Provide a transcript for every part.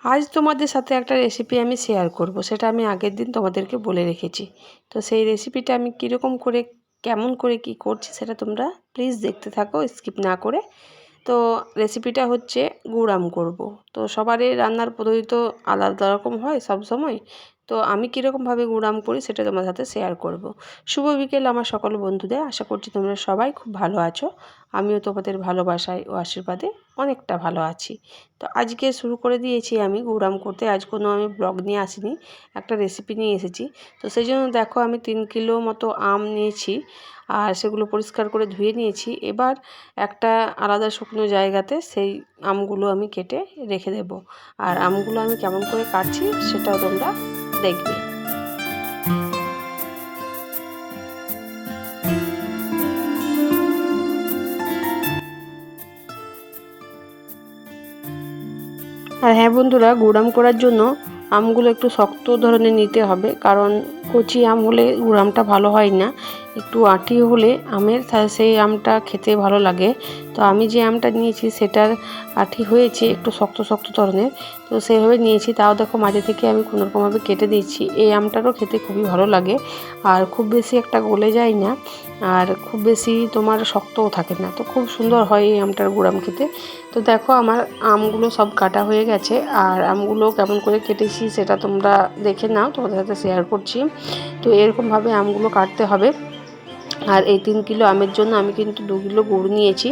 আজ তোমাদের সাথে একটা রেসিপি আমি শেয়ার করব, সেটা আমি আগের দিন তোমাদেরকে বলে রেখেছি। তো সেই রেসিপিটা আমি কীরকম করে কেমন করে কি করছি সেটা তোমরা প্লিজ দেখতে থাকো স্কিপ না করে। তো রেসিপিটা হচ্ছে গুড় আম করব। তো সবারই রান্নার পদ্ধতি তো আলাদা রকম হয় সব সময়। তো আমি কীরকমভাবে গুড় আম করি সেটা তোমার সাথে শেয়ার করব। শুভ বিকেল আমার সকল বন্ধুদের, আশা করছি তোমরা সবাই খুব ভালো আছো। আমিও তোমাদের ভালোবাসায় ও আশীর্বাদে অনেকটা ভালো আছি। তো আজকে শুরু করে দিয়েছি আমি গুড় আম করতে। আজ কোনো আমি ব্লগ নিয়ে আসিনি, একটা রেসিপি নিয়ে এসেছি। তো সেই জন্য দেখো আমি 3 কিলো মতো আম নিয়েছি আর সেগুলো পরিষ্কার করে ধুয়ে নিয়েছি। এবার একটা আলাদা শুকনো জায়গাতে সেই আমগুলো আমি কেটে রেখে দেব। আর আমগুলো আমি কেমন করে কাটছি সেটাও তোমরা দেখবে। আর হ্যাঁ বন্ধুরা, গুড় আম করার জন্য আমগুলো একটু শক্ত ধরনের নিতে হবে, কারণ কচি আম হলে গুড় আমটা ভালো হয় না। একটু আঁটি হলে আমের সেই আমটা খেতে ভালো লাগে। তো আমি যে আমটা নিয়েছি সেটার আঁটি হয়েছে একটু শক্ত শক্ত ধরনের। তো সেইভাবে নিয়েছি, তাও দেখো মাঝে থেকে আমি কোনোরকমভাবে কেটে দিচ্ছি। এই আমটারও খেতে খুবই ভালো লাগে আর খুব বেশি একটা গলে যায় না আর খুব বেশি তোমার শক্তও থাকে না। তো খুব সুন্দর হয় এই আমটার গুড় আম খেতে। তো দেখো আমার আমগুলো সব কাটা হয়ে গেছে আর আমগুলো কেমন করে কেটেছি সেটা তোমরা দেখে নাও, তোমাদের সাথে শেয়ার করছি। তো এরকমভাবে আমগুলো কাটতে হবে। আর এই 3 কিলো আমের জন্য আমি কিন্তু 2 কিলো গুড় নিয়েছি।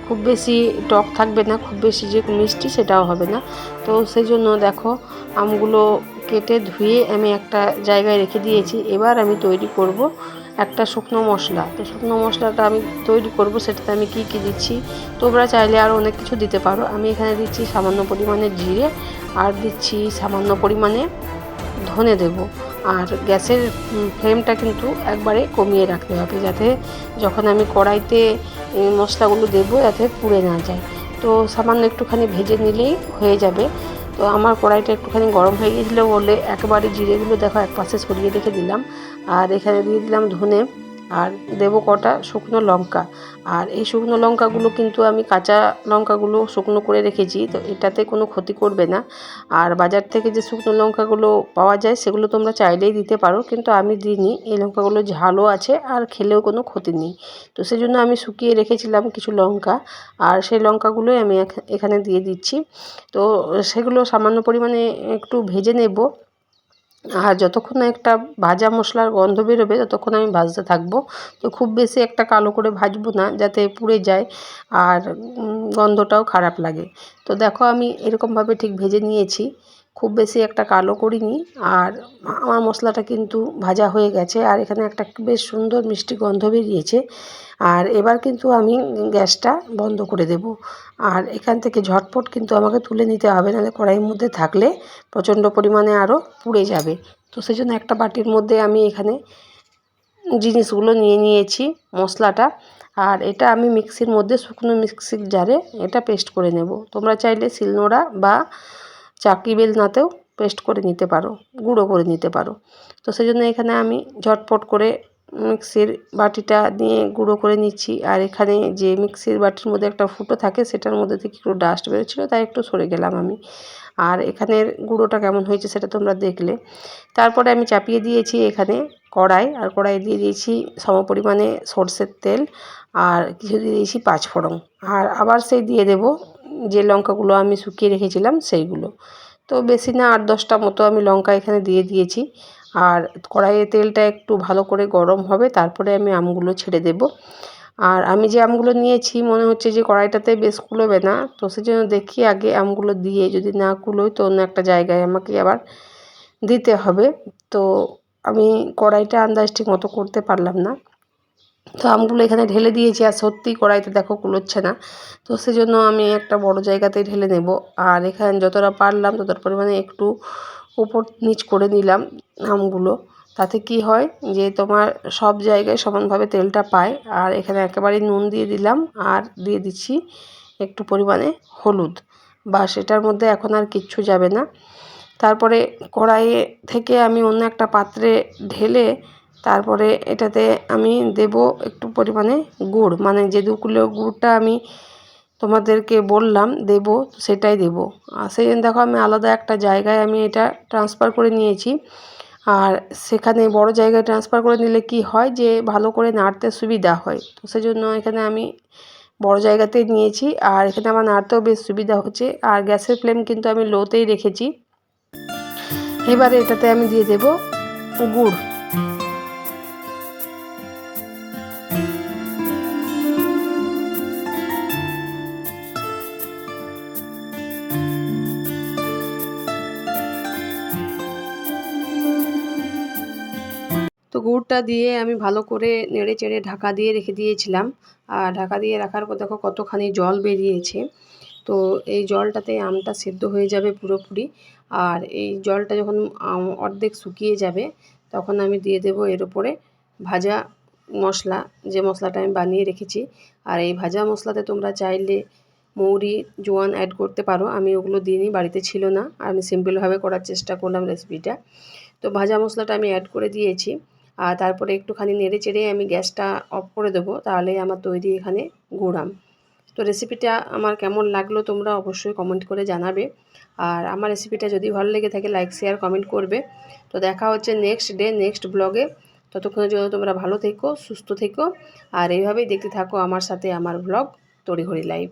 খুব বেশি টক থাকবে না, খুব বেশি যে মিষ্টি সেটাও হবে না। তো সেই জন্য দেখো আমগুলো কেটে ধুয়ে আমি একটা জায়গায় রেখে দিয়েছি। এবার আমি তৈরি করব একটা শুকনো মশলা। তো শুকনো মশলাটা আমি তৈরি করব, সেটাতে আমি কি কি দিচ্ছি তোমরা চাইলে আরও অনেক কিছু দিতে পারো। আমি এখানে দিচ্ছি সামান্য পরিমাণে জিরে আর দিচ্ছি সামান্য পরিমাণে ধনে দেব। আর গ্যাসের ফ্লেমটা কিন্তু একবারে কমিয়ে রাখতে হবে, যাতে যখন আমি কড়াইতে মশলাগুলো দেবো যাতে পুড়ে না যায়। তো সামান্য একটুখানি ভেজে নিলেই হয়ে যাবে। তো আমার কড়াইটা একটুখানি গরম হয়ে গিয়েছিলো বলে একেবারে জিরেগুলো দেখো একপাশে সরিয়ে রেখে দিলাম। আর এখানে দিয়ে দিলাম ধনে আর দেবো কটা শুকনো লঙ্কা। আর এই শুকনো লঙ্কাগুলো কিন্তু আমি কাঁচা লঙ্কাগুলো শুকনো করে রেখেছি, তো এটাতে কোনো ক্ষতি করবে না। আর বাজার থেকে যে শুকনো লঙ্কাগুলো পাওয়া যায় সেগুলো তোমরা চাইলেই দিতে পারো, কিন্তু আমি দিইনি। এই লঙ্কাগুলো ঝালও আছে আর খেলেও কোনো ক্ষতি নেই। তো সেজন্য আমি শুকিয়ে রেখেছিলাম কিছু লঙ্কা আর সেই লঙ্কাগুলোই আমি এখানে দিয়ে দিচ্ছি। তো সেগুলো সামান্য পরিমাণে একটু ভেজে নেব। আর যতক্ষণ না একটা ভাজা মশলার গন্ধ বেরোবে ততক্ষণ আমি ভাজতে থাকবো। তো খুব বেশি একটা কালো করে ভাজবো না যাতে পুড়ে যায় আর গন্ধটাও খারাপ লাগে। তো দেখো আমি এরকমভাবে ঠিক ভেজে নিয়েছি, খুব বেশি একটা কালো করিনি। আর আমার মশলাটা কিন্তু ভাজা হয়ে গেছে আর এখানে একটা বেশ সুন্দর মিষ্টি গন্ধ বেরিয়েছে। আর এবার কিন্তু আমি গ্যাসটা বন্ধ করে দেব। আর এখান থেকে ঝটপট কিন্তু আমাকে তুলে নিতে হবে, নাহলে কড়াইয়ের মধ্যে থাকলে প্রচণ্ড পরিমাণে আরও পুড়ে যাবে। তো সেই জন্য একটা বাটির মধ্যে আমি এখানে জিনিসগুলো নিয়ে নিয়েছি, মশলাটা। আর এটা আমি মিক্সির মধ্যে শুকনো মিক্সির জারে এটা পেস্ট করে নেব। তোমরা চাইলে শিলনোড়া বা চাকি বেলনাতেও পেস্ট করে নিতে পারো, গুঁড়ো করে নিতে পারো। তো সেই জন্য এখানে আমি ঝটপট করে মিক্সির বাটিটা নিয়ে গুঁড়ো করে নিচ্ছি। আর এখানে যে মিক্সির বাটির মধ্যে একটা ফুটো থাকে সেটার মধ্যে থেকে একটু ডাস্ট বেরোচ্ছিলো, তাই একটু সরে গেলাম আমি। আর এখানের গুঁড়োটা কেমন হয়েছে সেটা তোমরা দেখলে। তারপরে আমি চাপিয়ে দিয়েছি এখানে কড়াই, আর কড়াই দিয়ে দিয়েছি সমপরিমাণে সরষের তেল আর কিছু দিয়ে দিয়েছি পাঁচফোড়ন। আর আবার সেই দিয়ে দেব যে লঙ্কাগুলো আমি শুকিয়ে রেখেছিলাম সেইগুলো। তো বেশি না 8-10টা মতো আমি লঙ্কা এখানে দিয়ে দিয়েছি। আর কড়াইয়ে তেলটা একটু ভালো করে গরম হবে, তারপরে আমি আমগুলো ছেড়ে দেব। আর আমি যে আমগুলো নিয়েছি মনে হচ্ছে যে কড়াইটাতে বেশ কুলোবে না, তো সেজন্য দেখি আগে আমগুলো দিয়ে, যদি না কুলোয় তো অন্য একটা জায়গায় আমাকে আবার দিতে হবে। তো আমি কড়াইটা আন্দাজ ঠিক মতো করতে পারলাম না। তো আমগুলো এখানে ঢেলে দিয়েছি আর সত্যিই কড়াইতে দেখো কুলোচ্ছে না। তো সেজন্য আমি একটা বড় জায়গাতে ঢেলে নেব। আর এখানে যতটা পারলাম ততটা পরিমাণে একটু উপর নিচ করে নিলাম আমগুলো। তাতে কি হয় যে তোমার সব জায়গায় সমানভাবে তেলটা পায়। আর এখানে একেবারেই নুন দিয়ে দিলাম আর দিয়ে দিচ্ছি একটু পরিমাণে হলুদ। বাস, এটার মধ্যে এখন আর কিচ্ছু যাবে না। তারপরে কড়াইয়ে থেকে আমি অন্য একটা পাত্রে ঢেলে তারপরে এটাতে আমি দেব একটু পরিমাণে গুড়, মানে যে 2 কিলো গুড়টা আমি তোমাদেরকে বললাম দেবো, তো সেটাই দেবো। আর সেই জন্য দেখো আমি আলাদা একটা জায়গায় আমি এটা ট্রান্সফার করে নিয়েছি। আর সেখানে বড় জায়গায় ট্রান্সফার করে নিলে কি হয় যে ভালো করে নাড়তে সুবিধা হয়, তো সেজন্য এখানে আমি বড় জায়গাতেই নিয়েছি। আর এখানে আমার নাড়তেও বেশ সুবিধা হচ্ছে। আর গ্যাসের ফ্লেম কিন্তু আমি লোতেই রেখেছি। এবারে এটাতে আমি দিয়ে দেব গুড়। তো গুড়টা দিয়ে আমি ভালো করে নেড়ে চেড়ে ঢাকা দিয়ে রেখে দিয়েছিলাম। আর ঢাকা দিয়ে রাখার পর দেখো কতখানি জল বেরিয়েছে। তো এই জলটাতে আমটা সেদ্ধ হয়ে যাবে পুরোপুরি। আর এই জলটা যখন অর্ধেক শুকিয়ে যাবে, তখন আমি দিয়ে দেব এর উপরে ভাজা মশলা, যে মশলাটা আমি বানিয়ে রেখেছি। আর এই ভাজা মশলাতে তোমরা চাইলে মৌরি, জোয়ান অ্যাড করতে পারো। আমি ওগুলো দিইনি, বাড়িতে ছিল না। আর আমি সিম্পলভাবে করার চেষ্টা করলাম রেসিপিটা। তো ভাজা মশলাটা আমি অ্যাড করে দিয়েছি। আর তারপরে একটুখানি নেড়ে চেড়ে আমি গ্যাসটা অফ করে দেবো। তাহলেই আমার তৈরি এখানে গুড় আম। তো রেসিপিটা আমার কেমন লাগলো তোমরা অবশ্যই কমেন্ট করে জানাবে। আর আমার রেসিপিটা যদি ভালো লেগে থাকে লাইক শেয়ার কমেন্ট করবে। তো দেখা হচ্ছে নেক্সট ডে নেক্সট ব্লগে। ততক্ষণের জন্য তোমরা ভালো থেকো, সুস্থ থেকো। আর এইভাবেই দেখতে থাকো আমার সাথে আমার ব্লগ তড়িঘড়ি লাইফ।